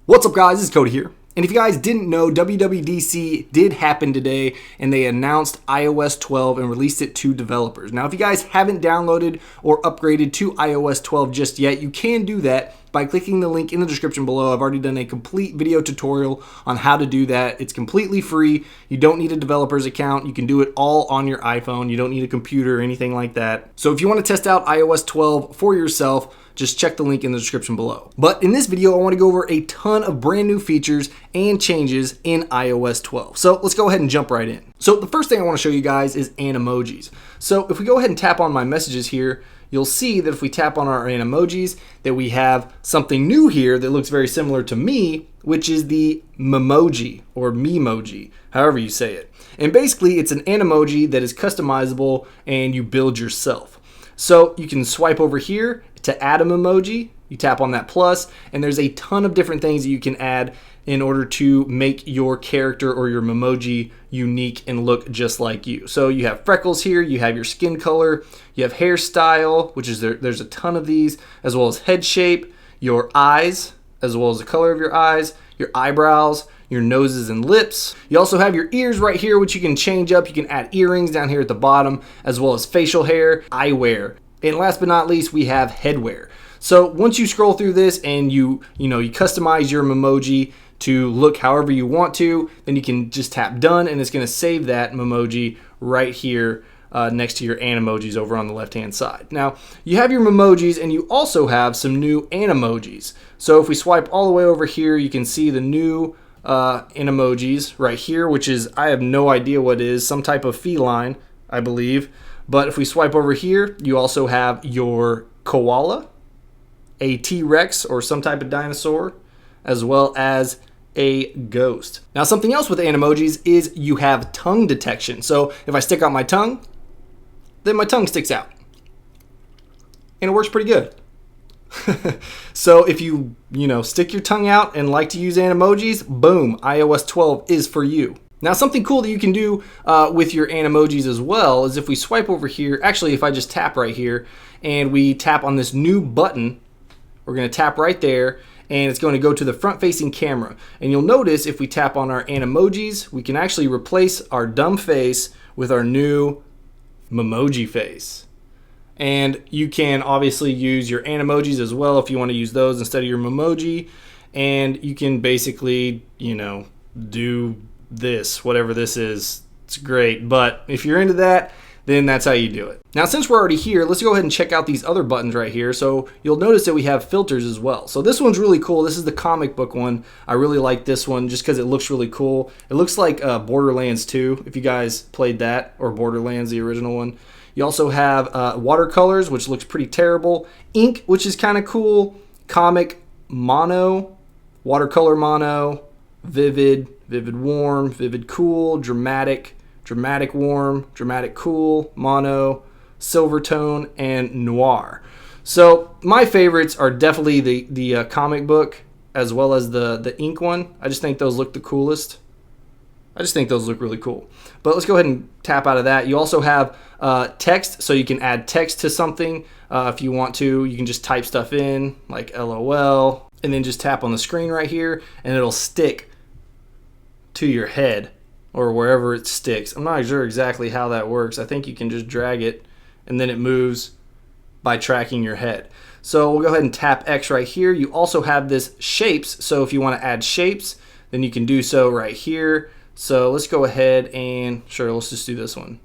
What's up guys, this is Cody here. And if you guys didn't know, WWDC did happen today and they announced iOS 12 and released it to developers. Now if you guys haven't downloaded or upgraded to iOS 12 just yet, you can do that by clicking the link in the description below. I've already done a complete video tutorial on how to do that. It's completely free. You don't need a developer's account. You can do it all on your iPhone. You don't need a computer or anything like that. So if you want to test out iOS 12 for yourself, just check the link in the description below. But in this video, I want to go over a ton of brand new features and changes in iOS 12. So let's go ahead and jump right in. So the first thing I want to show you guys is Emojis. So if we go ahead and tap on my messages here, you'll see that if we tap on our Emojis, that we have something new here that looks very similar to me, which is the Memoji or Memoji, however you say it. And basically it's an Emoji that is customizable and you build yourself. So you can swipe over here to add an emoji, you tap on that plus, and there's a ton of different things that you can add in order to make your character or your Memoji unique and look just like you. So you have freckles here, you have your skin color, you have hairstyle, which is there's a ton of these, as well as head shape, your eyes, as well as the color of your eyes, your eyebrows, your noses and lips. You also have your ears right here, which you can change up. You can add earrings down here at the bottom, as well as facial hair, eyewear. And last but not least, we have headwear. So once you scroll through this and you customize your Memoji to look however you want to, then you can just tap done and it's gonna save that Memoji right here next to your Animojis over on the left-hand side. Now, you have your Memojis and you also have some new Animojis. So if we swipe all the way over here, you can see the new Emojis right here, which is, I have no idea what it is, some type of feline, I believe. But if we swipe over here, you also have your koala, a T-Rex or some type of dinosaur, as well as a ghost. Now something else with Animojis is you have tongue detection. So if I stick out my tongue, then my tongue sticks out. And it works pretty good. So if you stick your tongue out and like to use Animojis, boom, iOS 12 is for you. Now something cool that you can do with your Animojis as well is if we swipe over here, actually if I just tap right here and we tap on this new button, we're going to tap right there and it's going to go to the front facing camera. And you'll notice if we tap on our Animojis, we can actually replace our dumb face with our new Memoji face. And you can obviously use your Animojis as well if you want to use those instead of your Memoji. And you can basically, do this, whatever this is. It's great. But if you're into that, then that's how you do it. Now, since we're already here, let's go ahead and check out these other buttons right here. So you'll notice that we have filters as well. So this one's really cool. This is the comic book one. I really like this one just because it looks really cool. It looks like Borderlands 2, if you guys played that, or Borderlands, the original one. You also have watercolors, which looks pretty terrible. Ink, which is kind of cool. Comic, mono, watercolor mono, vivid, vivid warm, vivid cool, dramatic, dramatic warm, dramatic cool, mono, silver tone, and noir. So my favorites are definitely the comic book as well as the ink one. I just think those look the coolest. I just think those look really cool. But let's go ahead and tap out of that. You also have text, so you can add text to something if you want to. You can just type stuff in like LOL and then just tap on the screen right here and it'll stick to your head or wherever it sticks. I'm not sure exactly how that works. I think you can just drag it and then it moves by tracking your head. So we'll go ahead and tap X right here. You also have this shapes. So if you want to add shapes, then you can do so right here. So let's go ahead and, sure, let's just do this one.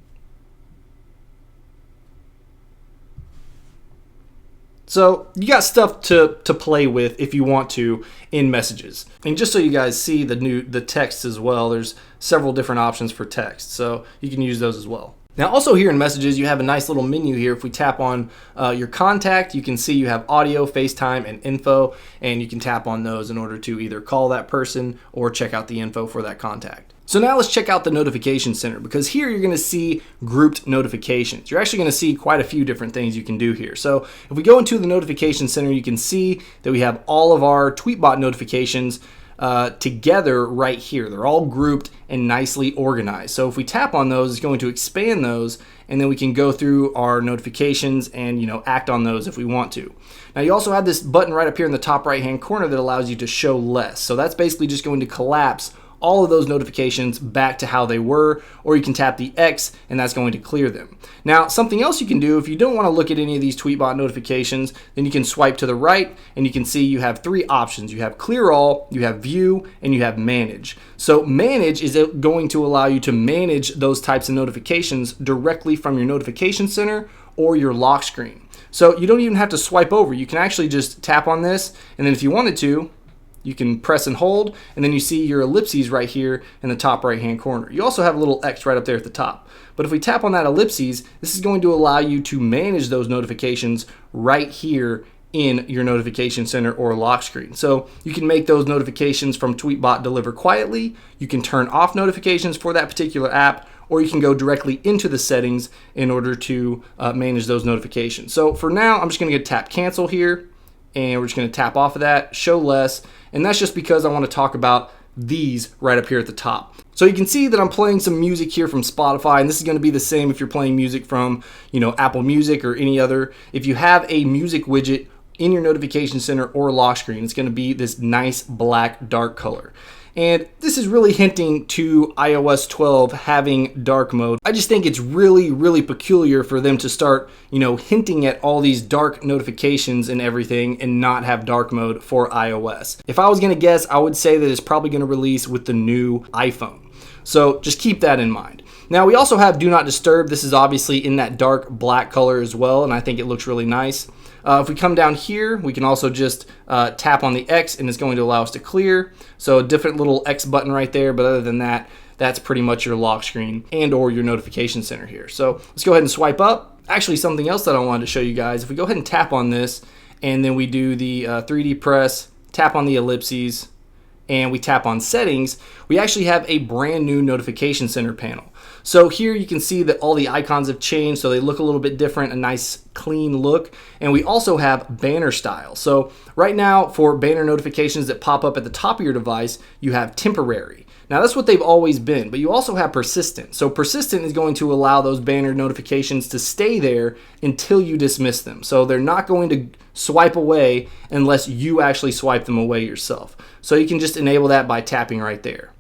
So you got stuff to play with if you want to in messages. And just so you guys see the text as well, there's several different options for text. So you can use those as well. Now also here in messages, you have a nice little menu here. If we tap on your contact, you can see you have audio, FaceTime, and info, and you can tap on those in order to either call that person or check out the info for that contact. So now let's check out the notification center, because here you're going to see grouped notifications. You're actually going to see quite a few different things you can do here. So if we go into the notification center, you can see that we have all of our Tweetbot notifications together right here. They're all grouped and nicely organized. So if we tap on those, it's going to expand those, and then we can go through our notifications and act on those if we want to. Now you also have this button right up here in the top right hand corner that allows you to show less. So that's basically just going to collapse all of those notifications back to how they were, or you can tap the X and that's going to clear them. Now, something else you can do if you don't want to look at any of these Tweetbot notifications, then you can swipe to the right and you can see you have three options. You have clear all, you have view, and you have manage. So manage is going to allow you to manage those types of notifications directly from your notification center or your lock screen. So you don't even have to swipe over. You can actually just tap on this, and then if you wanted to, you can press and hold, and then you see your ellipses right here in the top right hand corner. You also have a little X right up there at the top. But if we tap on that ellipses, this is going to allow you to manage those notifications right here in your notification center or lock screen. So you can make those notifications from Tweetbot deliver quietly, you can turn off notifications for that particular app, or you can go directly into the settings in order to manage those notifications. So for now, I'm just gonna tap cancel here, and we're just gonna tap off of that, show less, and that's just because I wanna talk about these right up here at the top. So you can see that I'm playing some music here from Spotify, and this is gonna be the same if you're playing music from Apple Music or any other. If you have a music widget in your notification center or lock screen, it's gonna be this nice black dark color. And this is really hinting to iOS 12 having dark mode. I just think it's really, really peculiar for them to start, hinting at all these dark notifications and everything and not have dark mode for iOS. If I was gonna guess, I would say that it's probably gonna release with the new iPhone. So just keep that in mind. Now we also have Do Not Disturb. This is obviously in that dark black color as well, and I think it looks really nice. If we come down here, we can also just tap on the X and it's going to allow us to clear. So a different little X button right there, but other than that, that's pretty much your lock screen and or your notification center here. So let's go ahead and swipe up. Actually, something else that I wanted to show you guys, if we go ahead and tap on this and then we do the 3D press, tap on the ellipses, and we tap on settings, we actually have a brand new notification center panel. So here you can see that all the icons have changed, so they look a little bit different, a nice clean look. And we also have banner style. So right now for banner notifications that pop up at the top of your device, you have temporary. Now that's what they've always been, but you also have persistent. So persistent is going to allow those banner notifications to stay there until you dismiss them. So they're not going to swipe away unless you actually swipe them away yourself. So you can just enable that by tapping right there.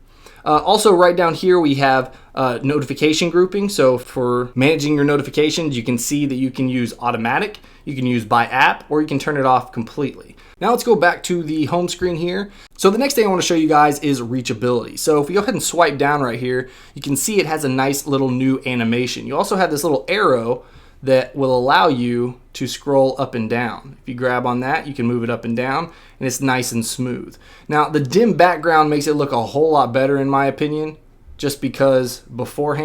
Also right down here we have notification grouping. So for managing your notifications, you can see that you can use automatic, you can use by app, or you can turn it off completely. Now let's go back to the home screen here. So the next thing I want to show you guys is reachability. So if we go ahead and swipe down right here, you can see it has a nice little new animation. You also have this little arrow that will allow you to scroll up and down. If you grab on that, you can move it up and down, and it's nice and smooth. Now, the dim background makes it look a whole lot better in my opinion, just because before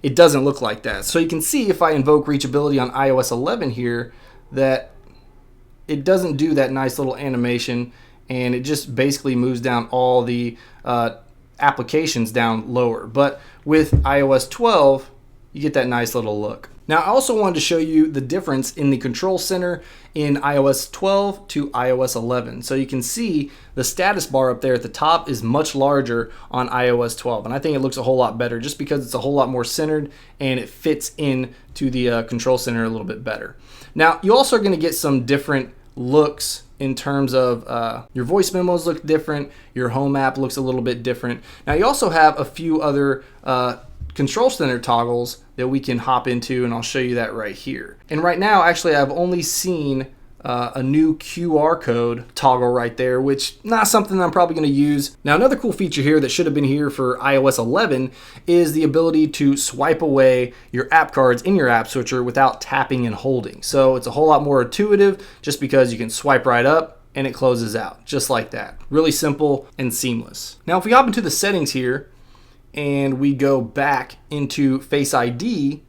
it doesn't look like that. So you can see if I invoke reachability on iOS 11 here, that it doesn't do that nice little animation, and it just basically moves down all the applications down lower. But with iOS 12, you get that nice little look. Now, I also wanted to show you the difference in the control center in iOS 12 to iOS 11. So you can see the status bar up there at the top is much larger on iOS 12. And I think it looks a whole lot better just because it's a whole lot more centered and it fits in to the control center a little bit better. Now, you also are going to get some different looks in terms of your voice memos look different, your home app looks a little bit different. Now you also have a few other control center toggles that we can hop into, and I'll show you that right here. And right now, actually, I've only seen a new QR code toggle right there, which not something I'm probably going to use. Now, another cool feature here that should have been here for iOS 11 is the ability to swipe away your app cards in your app switcher without tapping and holding. So it's a whole lot more intuitive just because you can swipe right up and it closes out just like that. Really simple and seamless. Now, if we hop into the settings here and we go back into Face ID,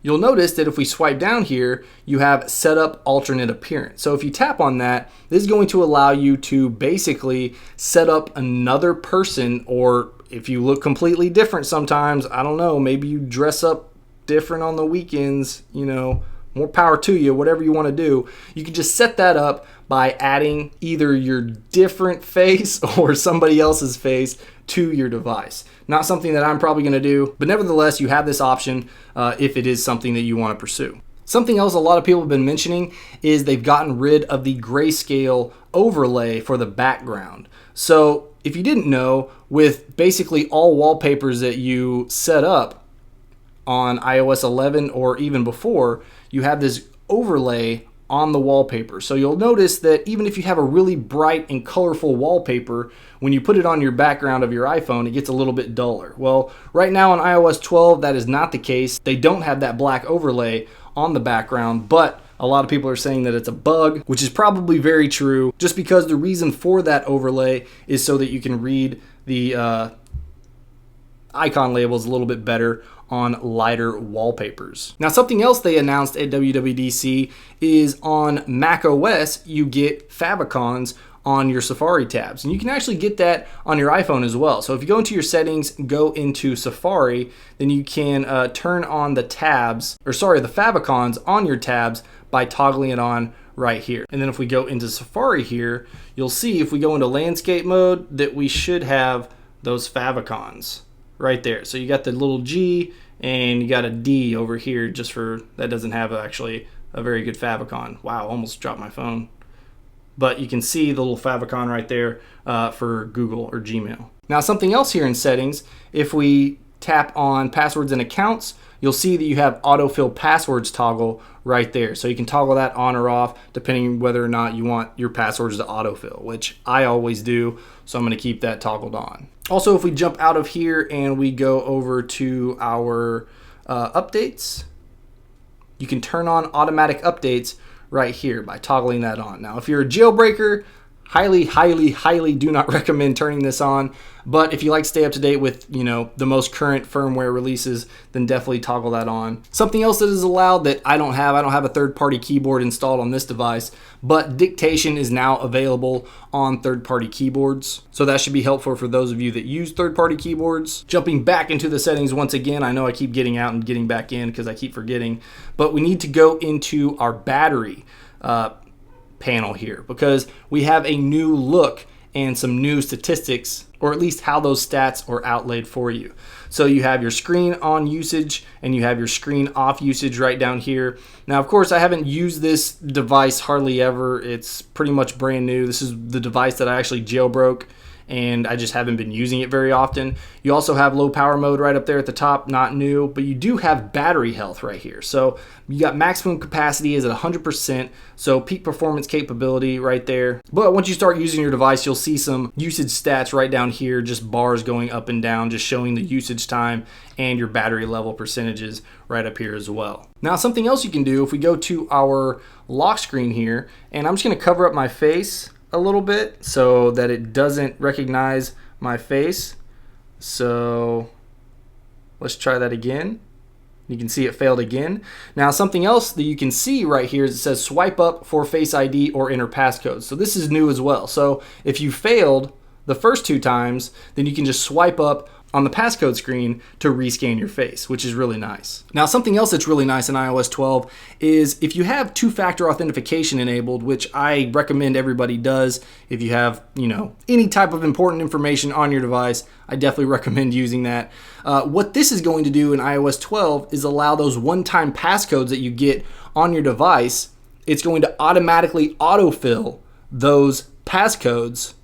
you'll notice that if we swipe down here, you have set up alternate appearance. So if you tap on that, this is going to allow you to basically set up another person, or if you look completely different sometimes, I don't know, maybe you dress up different on the weekends, more power to you, whatever you want to do. You can just set that up by adding either your different face or somebody else's face to your device. Not something that I'm probably going to do, but nevertheless, you have this option if it is something that you want to pursue. Something else a lot of people have been mentioning is they've gotten rid of the grayscale overlay for the background. So if you didn't know, with basically all wallpapers that you set up on iOS 11 or even before, you have this overlay on the wallpaper. So you'll notice that even if you have a really bright and colorful wallpaper, when you put it on your background of your iPhone, it gets a little bit duller. Well, right now on iOS 12, that is not the case. They don't have that black overlay on the background, but a lot of people are saying that it's a bug, which is probably very true, just because the reason for that overlay is so that you can read the icon labels a little bit better on lighter wallpapers. Now, something else they announced at WWDC is on macOS, you get favicons on your Safari tabs. And you can actually get that on your iPhone as well. So if you go into your settings, go into Safari, then you can turn on the favicons on your tabs by toggling it on right here. And then if we go into Safari here, you'll see if we go into landscape mode that we should have those favicons right there. So you got the little G and you got a D over here just for, that doesn't have actually a very good favicon. Wow, almost dropped my phone. But you can see the little favicon right there for Google or Gmail. Now, something else here in settings, if we tap on passwords and accounts, you'll see that you have autofill passwords toggle right there. So you can toggle that on or off depending whether or not you want your passwords to autofill, which I always do. So I'm going to keep that toggled on. Also, if we jump out of here and we go over to our updates, you can turn on automatic updates right here by toggling that on. Now, if you're a jailbreaker, highly do not recommend turning this on. But if you like to stay up to date with, the most current firmware releases, then definitely toggle that on. Something else that is allowed that I don't have a third-party keyboard installed on this device, but dictation is now available on third-party keyboards. So that should be helpful for those of you that use third-party keyboards. Jumping back into the settings once again, I know I keep getting out and getting back in because I keep forgetting, but we need to go into our battery panel here because we have a new look and some new statistics, or at least how those stats are outlaid for you. So you have your screen on usage and you have your screen off usage right down here. Now, of course, I haven't used this device hardly ever. It's pretty much brand new. This is the device that I actually jailbroke, and I just haven't been using it very often. You also have low power mode right up there at the top, not new, but you do have battery health right here. So you got maximum capacity is at 100%, so peak performance capability right there. But once you start using your device, you'll see some usage stats right down here, just bars going up and down, just showing the usage time and your battery level percentages right up here as well. Now, something else you can do, if we go to our lock screen here, and I'm just gonna cover up my face a little bit so that it doesn't recognize my face. So let's try that again. You can see it failed again. Now, something else that you can see right here is it says swipe up for Face ID or enter passcode. So this is new as well. So if you failed the first 2 times, then you can just swipe up on the passcode screen to rescan your face, which is really nice. Now, something else that's really nice in iOS 12 is if you have 2-factor authentication enabled, which I recommend everybody does. If you have, any type of important information on your device, I definitely recommend using that. What this is going to do in iOS 12 is allow those one-time passcodes that you get on your device. It's going to automatically autofill those passcodes.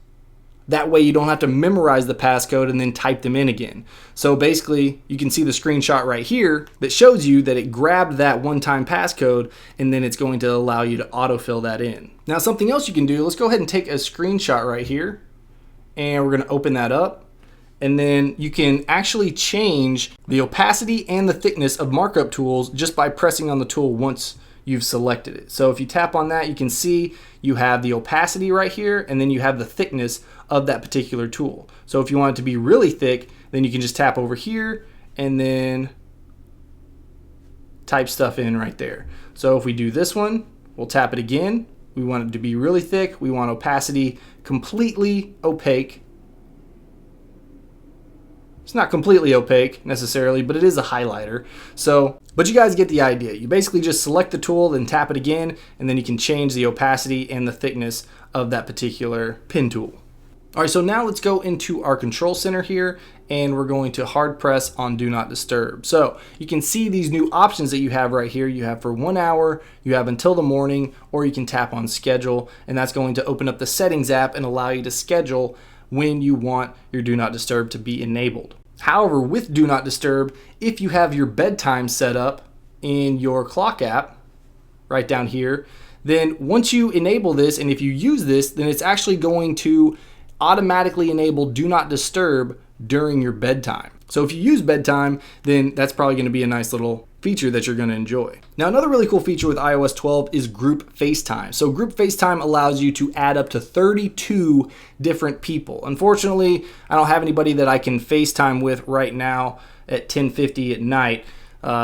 That way you don't have to memorize the passcode and then type them in again. So basically, you can see the screenshot right here that shows you that it grabbed that one-time passcode and then it's going to allow you to autofill that in. Now, something else you can do, let's go ahead and take a screenshot right here and we're gonna open that up. And then you can actually change the opacity and the thickness of markup tools just by pressing on the tool once you've selected it. So if you tap on that, you can see you have the opacity right here, and then you have the thickness of that particular tool. So if you want it to be really thick, then you can just tap over here and then type stuff in right there. So if we do this one, we'll tap it again. We want it to be really thick. We want opacity completely opaque. It's not completely opaque necessarily, but it is a highlighter. So, but you guys get the idea. You basically just select the tool, then tap it again, and then you can change the opacity and the thickness of that particular pen tool. All right, so now let's go into our control center here, and we're going to hard press on Do Not Disturb. So you can see these new options that you have right here. You have for 1 hour, you have until the morning, or you can tap on schedule, and that's going to open up the settings app and allow you to schedule when you want your Do Not Disturb to be enabled. However, with Do Not Disturb, if you have your bedtime set up in your clock app, right down here, then once you enable this, and if you use this, then it's actually going to automatically enable Do Not Disturb during your bedtime. So if you use bedtime, then that's probably going to be a nice little feature that you're going to enjoy. Now, another really cool feature with iOS 12 is group FaceTime. So group FaceTime allows you to add up to 32 different people. Unfortunately, I don't have anybody that I can FaceTime with right now at 10:50 at night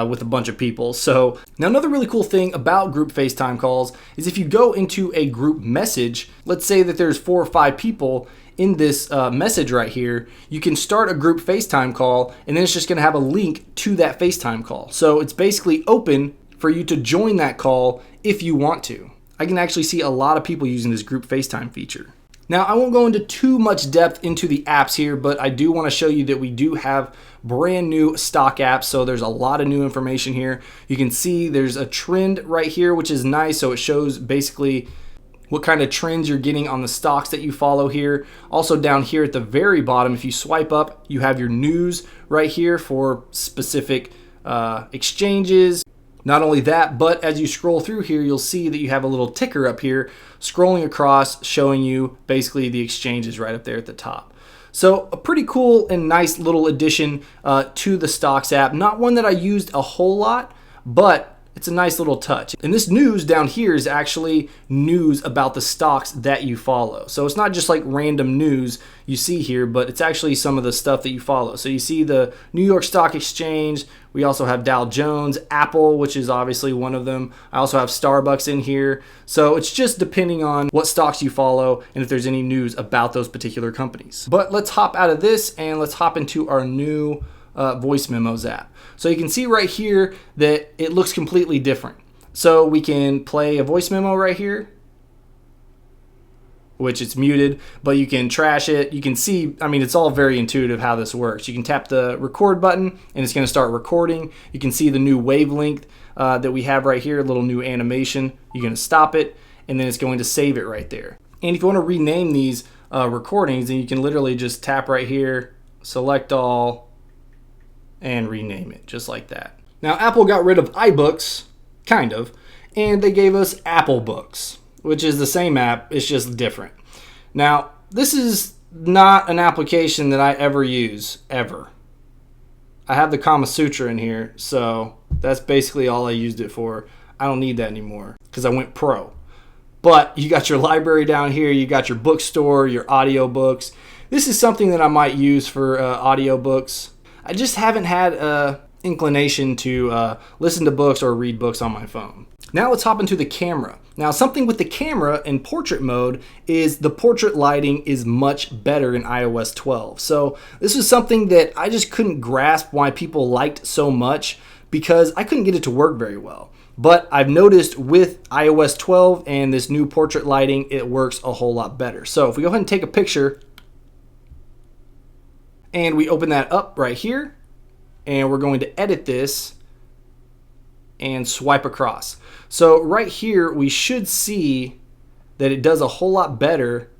with a bunch of people. So now another really cool thing about group FaceTime calls is if you go into a group message, let's say that there's 4 or 5 people in this message right here, you can start a group FaceTime call, and then it's just going to have a link to that FaceTime call. So it's basically open for you to join that call if you want to. I can actually see a lot of people using this group FaceTime feature. Now, I won't go into too much depth into the apps here, but I do want to show you that we do have brand new stock apps. So there's a lot of new information here. You can see there's a trend right here, which is nice. So it shows basically what kind of trends you're getting on the stocks that you follow here. Also down here at the very bottom, if you swipe up, you have your news right here for specific exchanges. Not only that, but as you scroll through here, you'll see that you have a little ticker up here scrolling across showing you basically the exchanges right up there at the top. So a pretty cool and nice little addition to the stocks app. Not one that I used a whole lot, but it's a nice little touch. And this news down here is actually news about the stocks that you follow. So it's not just like random news you see here, but it's actually some of the stuff that you follow. So you see the New York Stock Exchange. We also have Dow Jones, Apple, which is obviously one of them. I also have Starbucks in here. So it's just depending on what stocks you follow and if there's any news about those particular companies. But let's hop out of this and let's hop into our new voice memos app. So you can see right here that it looks completely different. So we can play a voice memo right here, which it's muted, but you can trash it. You can see, I mean, it's all very intuitive how this works. You can tap the record button and it's going to start recording. You can see the new wavelength that we have right here, a little new animation. You're going to stop it and then it's going to save it right there. And if you want to rename these recordings, then you can literally just tap right here, select all, and rename it just like that. Now, Apple got rid of iBooks, kind of, and they gave us Apple Books, which is the same app, it's just different. Now, this is not an application that I ever use, ever. I have the Kama Sutra in here, so that's basically all I used it for. I don't need that anymore because I went pro. But you got your library down here, you got your bookstore, your audiobooks. This is something that I might use for audiobooks. I just haven't had an inclination to listen to books or read books on my phone. Now let's hop into the camera. Now, something with the camera in portrait mode is the portrait lighting is much better in iOS 12. So this is something that I just couldn't grasp why people liked so much because I couldn't get it to work very well. But I've noticed with iOS 12 and this new portrait lighting, it works a whole lot better. So if we go ahead and take a picture, and we open that up right here, and we're going to edit this and swipe across. So right here, we should see that it does a whole lot better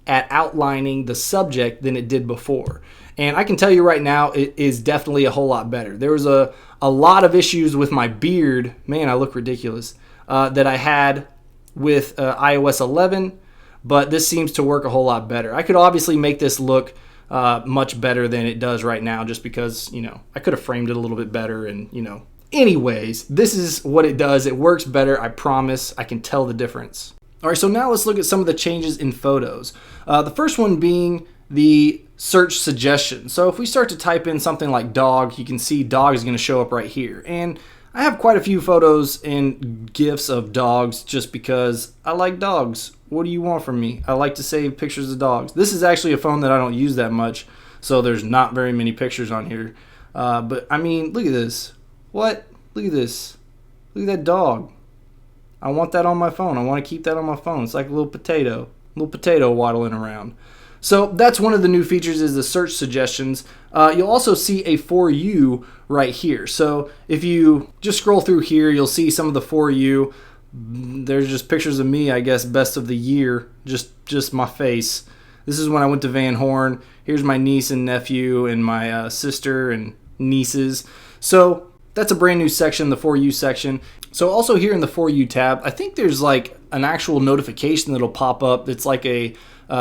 at outlining the subject than it did before. And I can tell you right now, it is definitely a whole lot better. There was a lot of issues with my beard. Man, I look ridiculous. That I had with iOS 11, but this seems to work a whole lot better. I could obviously make this look much better than it does right now just because, you know, I could have framed it a little bit better and, you know. Anyways, this is what it does. It works better, I promise. I can tell the difference. All right, so now let's look at some of the changes in photos. The first one being the search suggestions. So if we start to type in something like dog, you can see dog is going to show up right here. And I have quite a few photos and GIFs of dogs just because I like dogs. What do you want from me? I like to save pictures of dogs. This is actually a phone that I don't use that much, so there's not very many pictures on here. But I mean, look at this. What? Look at this. Look at that dog. I want that on my phone. I want to keep that on my phone. It's like a little potato waddling around. So that's one of the new features, is the search suggestions. You'll also see a For You right here. So if you just scroll through here, you'll see some of the For You. There's just pictures of me, I guess, best of the year, just my face. This is when I went to Van Horn. Here's my niece and nephew and my sister and nieces. So that's a brand new section, the For You section. So also here in the For You tab, I think there's like an actual notification that'll pop up. It's like a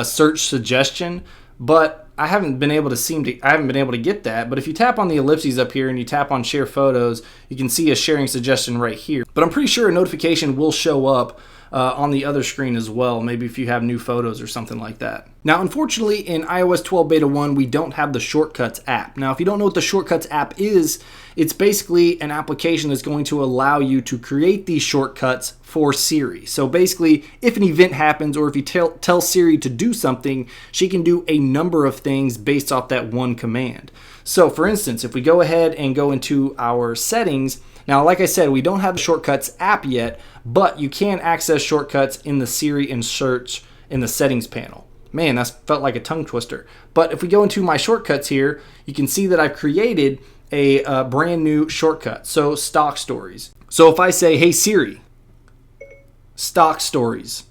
search suggestion, but I haven't been able to get that. But if you tap on the ellipses up here and you tap on share photos, you can see a sharing suggestion right here. But I'm pretty sure a notification will show up on the other screen as well, maybe if you have new photos or something like that. Now, unfortunately, in iOS 12 Beta 1, we don't have the Shortcuts app. Now, if you don't know what the Shortcuts app is, it's basically an application that's going to allow you to create these shortcuts for Siri. So basically, if an event happens or if you tell Siri to do something, she can do a number of things based off that one command. So for instance, if we go ahead and go into our settings, now, like I said, we don't have the Shortcuts app yet, but you can access shortcuts in the Siri and search in the settings panel. Man, that felt like a tongue twister. But if we go into my shortcuts here, you can see that I've created a brand new shortcut. So Stock Stories. So if I say, hey Siri, Stock Stories.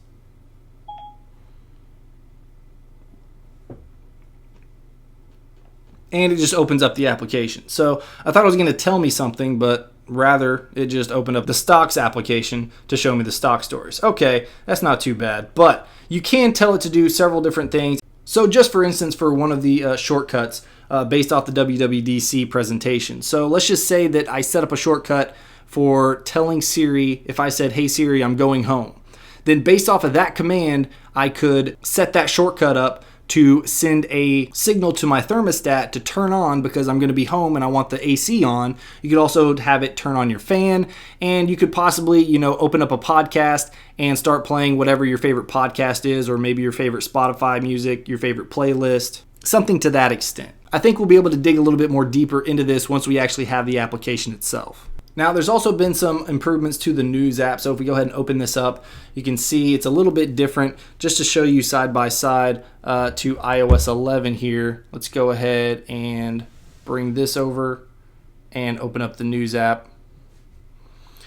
And it just opens up the application. So I thought it was going to tell me something, but rather it just opened up the Stocks application to show me the stock stories. Okay, that's not too bad, but you can tell it to do several different things. So just for instance, for one of the shortcuts based off the WWDC presentation. So let's just say that I set up a shortcut for telling Siri, if I said, hey Siri, I'm going home. Then based off of that command, I could set that shortcut up to send a signal to my thermostat to turn on because I'm going to be home and I want the AC on. You could also have it turn on your fan, and you could possibly, open up a podcast and start playing whatever your favorite podcast is, or maybe your favorite Spotify music, your favorite playlist, something to that extent. I think we'll be able to dig a little bit more deeper into this once we actually have the application itself. Now, there's also been some improvements to the News app. So if we go ahead and open this up, you can see it's a little bit different. Just to show you side by side to iOS 11 here, let's go ahead and bring this over and open up the News app.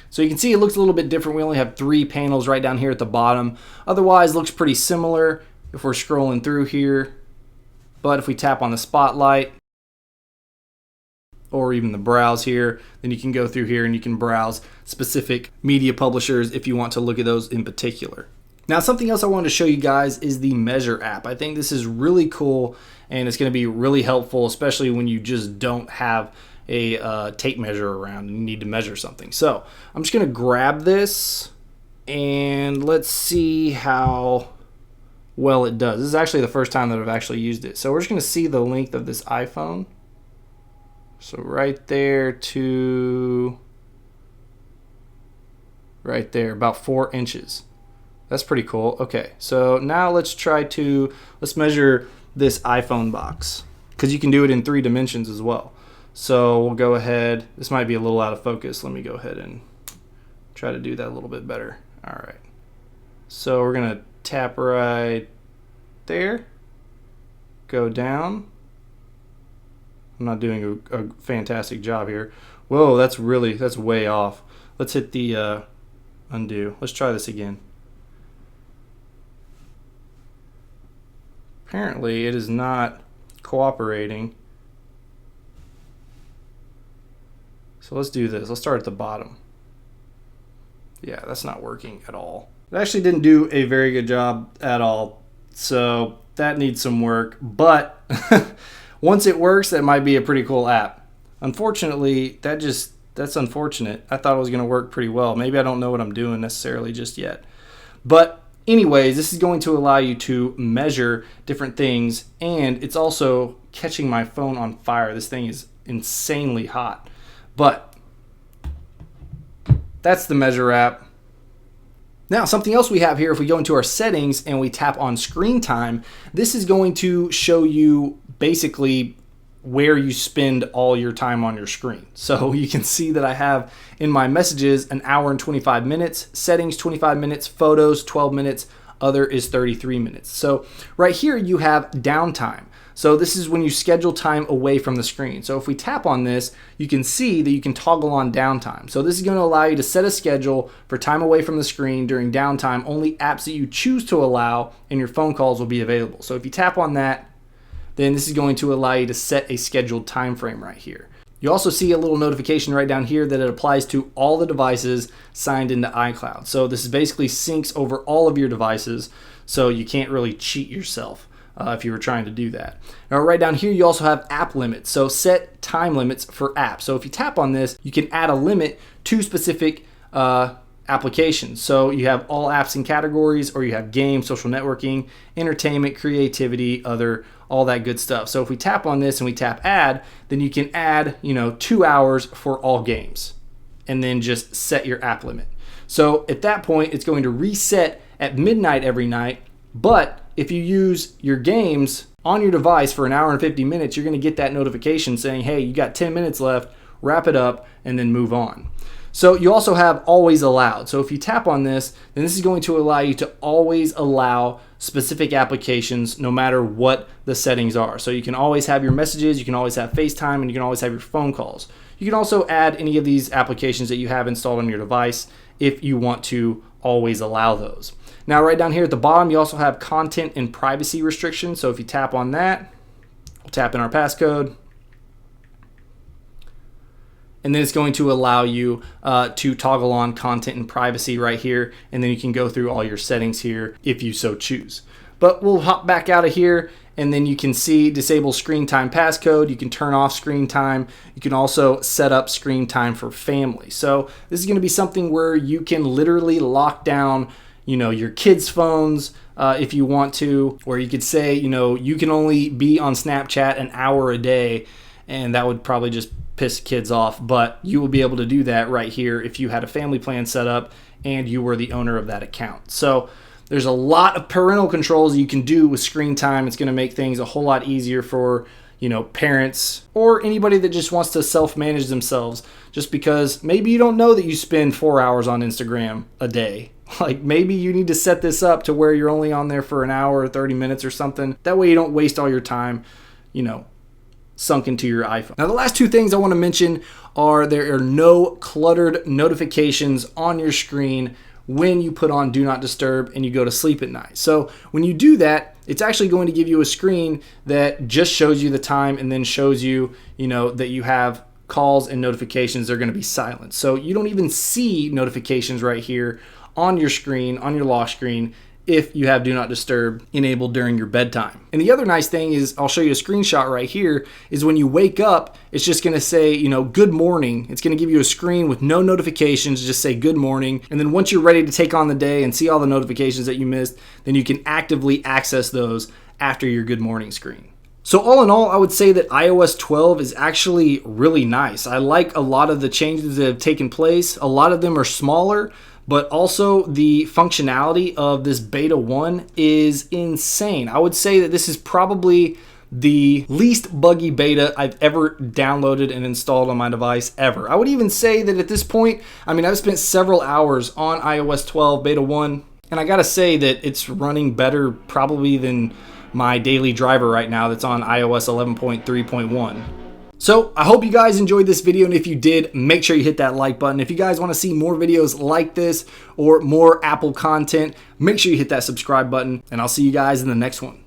So you can see it looks a little bit different. We only have 3 panels right down here at the bottom. Otherwise, looks pretty similar if we're scrolling through here. But if we tap on the spotlight, or even the browse here, then you can go through here and you can browse specific media publishers if you want to look at those in particular. Now, something else I wanted to show you guys is the Measure app. I think this is really cool and it's going to be really helpful, especially when you just don't have a tape measure around and you need to measure something. So I'm just going to grab this and let's see how well it does. This is actually the first time that I've actually used it. So we're just going to see the length of this iPhone. So right there to right there, about 4 inches. That's pretty cool. Okay, so now let's measure this iPhone box, because you can do it in 3 dimensions as well. So we'll go ahead. This might be a little out of focus. Let me go ahead and try to do that a little bit better. All right. So we're going to tap right there, go down. I'm not doing a fantastic job here. Whoa, that's way off. Let's hit the undo. Let's try this again. Apparently it is not cooperating. So let's do this. Let's start at the bottom. Yeah, that's not working at all. It actually didn't do a very good job at all. So that needs some work, but once it works, that might be a pretty cool app. Unfortunately, that's unfortunate. I thought it was going to work pretty well. Maybe I don't know what I'm doing necessarily just yet. But anyways, this is going to allow you to measure different things, and it's also catching my phone on fire. This thing is insanely hot. But that's the Measure app. Now, something else we have here, if we go into our settings and we tap on screen time, this is going to show you basically where you spend all your time on your screen. So you can see that I have in my messages an hour and 25 minutes, settings 25 minutes, photos 12 minutes, other is 33 minutes. So right here you have downtime. So this is when you schedule time away from the screen. So if we tap on this, you can see that you can toggle on downtime. So this is going to allow you to set a schedule for time away from the screen during downtime. Only apps that you choose to allow and your phone calls will be available. So if you tap on that, then this is going to allow you to set a scheduled time frame right here. You also see a little notification right down here that it applies to all the devices signed into iCloud. So this basically syncs over all of your devices, so you can't really cheat yourself if you were trying to do that. Now right down here you also have app limits. So set time limits for apps. So if you tap on this, you can add a limit to specific applications. So you have all apps and categories, or you have games, social networking, entertainment, creativity, other, all that good stuff. So if we tap on this and we tap add, then you can add, 2 hours for all games and then just set your app limit. So at that point, it's going to reset at midnight every night. But if you use your games on your device for an hour and 50 minutes, you're going to get that notification saying, hey, you got 10 minutes left, wrap it up, and then move on. So you also have always allowed. So if you tap on this, then this is going to allow you to always allow specific applications no matter what the settings are. So you can always have your messages, you can always have FaceTime, and you can always have your phone calls. You can also add any of these applications that you have installed on your device if you want to always allow those. Now right down here at the bottom, you also have content and privacy restrictions. So if you tap on that, we'll tap in our passcode. And then it's going to allow you to toggle on content and privacy right here. And then you can go through all your settings here if you so choose. But we'll hop back out of here, and then you can see disable screen time passcode. You can turn off screen time. You can also set up screen time for family. So this is going to be something where you can literally lock down your kids' phones if you want to, or you could say, you can only be on Snapchat an hour a day, and that would probably just piss kids off, but you will be able to do that right here if you had a family plan set up and you were the owner of that account. So there's a lot of parental controls you can do with screen time. It's going to make things a whole lot easier for parents or anybody that just wants to self-manage themselves, just because maybe you don't know that you spend 4 hours on Instagram a day. Like maybe you need to set this up to where you're only on there for an hour or 30 minutes or something. That way you don't waste all your time, sunk into your iPhone. Now the last two things I want to mention are there are no cluttered notifications on your screen when you put on Do Not Disturb and you go to sleep at night. So when you do that, it's actually going to give you a screen that just shows you the time and then shows you, that you have calls and notifications. They're going to be silent. So you don't even see notifications right here on your screen, on your lock screen, if you have Do Not Disturb enabled during your bedtime. And the other nice thing is, I'll show you a screenshot right here, is when you wake up, it's just gonna say, good morning. It's gonna give you a screen with no notifications, just say good morning. And then once you're ready to take on the day and see all the notifications that you missed, then you can actively access those after your good morning screen. So all in all, I would say that iOS 12 is actually really nice. I like a lot of the changes that have taken place. A lot of them are smaller, but also the functionality of this beta 1 is insane. I would say that this is probably the least buggy beta I've ever downloaded and installed on my device ever. I would even say that at this point, I've spent several hours on iOS 12 beta 1, and I gotta say that it's running better probably than my daily driver right now that's on iOS 11.3.1. So I hope you guys enjoyed this video, and if you did, make sure you hit that like button. If you guys want to see more videos like this or more Apple content, make sure you hit that subscribe button, and I'll see you guys in the next one.